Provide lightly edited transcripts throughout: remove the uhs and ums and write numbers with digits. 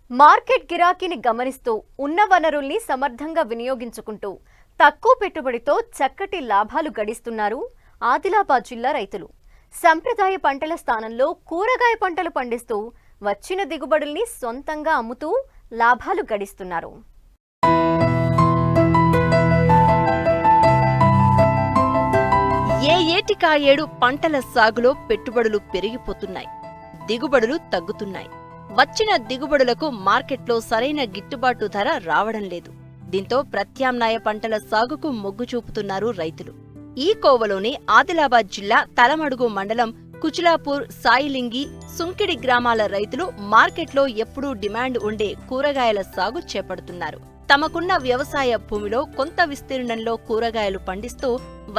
Market గిరాకీని గమనిస్తూ ఉన్న వనరుల్ని సమర్థంగా వినియోగించుకుంటూ తక్కువ పెట్టుబడితో చక్కటి లాభాలు గడిస్తున్నారు ఆదిలాబాద్ జిల్లా రైతులు. సంప్రదాయ పంటల స్థానంలో కూరగాయ పంటలు పండిస్తూ వచ్చిన దిగుబడుల్ని సొంతంగా అమ్ముతూ లాభాలు గడిస్తున్నారు. ఏటికా ఏడు పంటల సాగులో పెట్టుబడులు పెరిగిపోతున్నాయి, దిగుబడులు తగ్గుతున్నాయి. వచ్చిన దిగుబడులకు మార్కెట్లో సరైన గిట్టుబాటు ధర రావడం లేదు. దీంతో ప్రత్యామ్నాయ పంటల సాగుకు మొగ్గు చూపుతున్నారు రైతులు. ఈ కోవలోని ఆదిలాబాద్ జిల్లా తలమడుగు మండలం కుచిలాపూర్, సాయిలింగి, సుంకిడి గ్రామాల రైతులు మార్కెట్లో ఎప్పుడూ డిమాండ్ ఉండే కూరగాయల సాగు చేపడుతున్నారు. తమకున్న వ్యవసాయ భూమిలో కొంత విస్తీర్ణంలో కూరగాయలు పండిస్తూ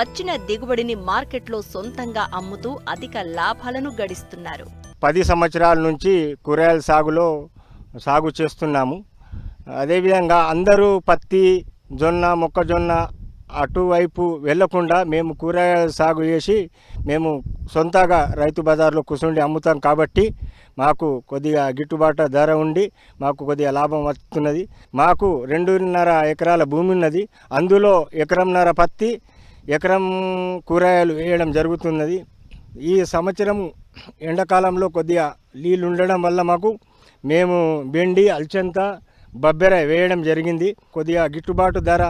వచ్చిన దిగుబడిని మార్కెట్లో సొంతంగా అమ్ముతూ అధిక లాభాలను గడిస్తున్నారు. 10 సంవత్సరాల నుంచి కూరగాయల సాగు చేస్తున్నాము. అదేవిధంగా అందరూ పత్తి, జొన్న, మొక్కజొన్న అటువైపు వెళ్లకుండా మేము కూరగాయల సాగు చేసి మేము సొంతగా రైతు బజార్లో కూర్చుండి అమ్ముతాం. కాబట్టి మాకు కొద్దిగా గిట్టుబాటు ధర ఉండి మాకు కొద్దిగా లాభం వస్తున్నది. మాకు 2.5 ఎకరాల భూమి ఉన్నది. అందులో 1.5 ఎకరం పత్తి, 1 ఎకరం కూరగాయలు వేయడం జరుగుతున్నది. ఈ సంవత్సరం ఎండాకాలంలో కొద్దిగా నీళ్ళు ఉండడం వల్ల మేము బెండి, అల్చంత, బబ్బెర వేయడం జరిగింది. కొద్దిగా గిట్టుబాటు ధర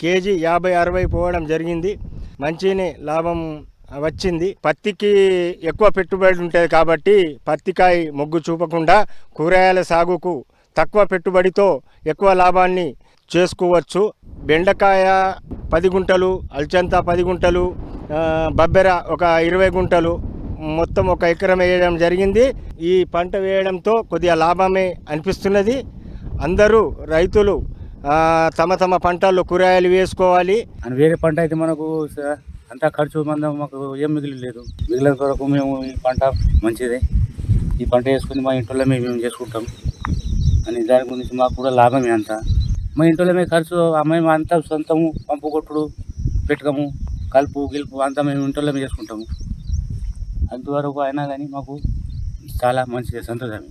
కేజీ 50-60 పోవడం జరిగింది. మంచిగానే లాభం వచ్చింది. పత్తికి ఎక్కువ పెట్టుబడి ఉంటుంది కాబట్టి పత్తికాయ మొగ్గు చూపకుండా కూరగాయల సాగుకు తక్కువ పెట్టుబడితో ఎక్కువ లాభాన్ని చేసుకోవచ్చు. బెండకాయ 10 గుంటలు, అల్చంత 10 గుంటలు, బబ్బెర ఒక 20 గుంటలు, మొత్తం 1 ఎకరం వేయడం జరిగింది. ఈ పంట వేయడంతో కొద్దిగా లాభమే అనిపిస్తున్నది. అందరూ రైతులు తమ తమ పంటల్లో కూరగాయలు వేసుకోవాలి. వేరే పంట అయితే మనకు అంతా ఖర్చు మాకు ఏం మిగిలిలేదు. మిగిలిన కొరకు మేము ఈ పంట మంచిదే, ఈ పంట వేసుకుని మా ఇంట్లో మేము చేసుకుంటాం అని దాని గురించి మాకు కూడా లాభమే. అంతా మా ఇంట్లో ఖర్చు మేము అంతా సొంతము, పంపు కొట్టుడు, పెట్టుకము, కలుపు గిలుపు అంతా మేము ఇంట్లో చేసుకుంటాము. అంతవరకు అయినా కానీ మాకు చాలా మంచిగా సంతోషమే.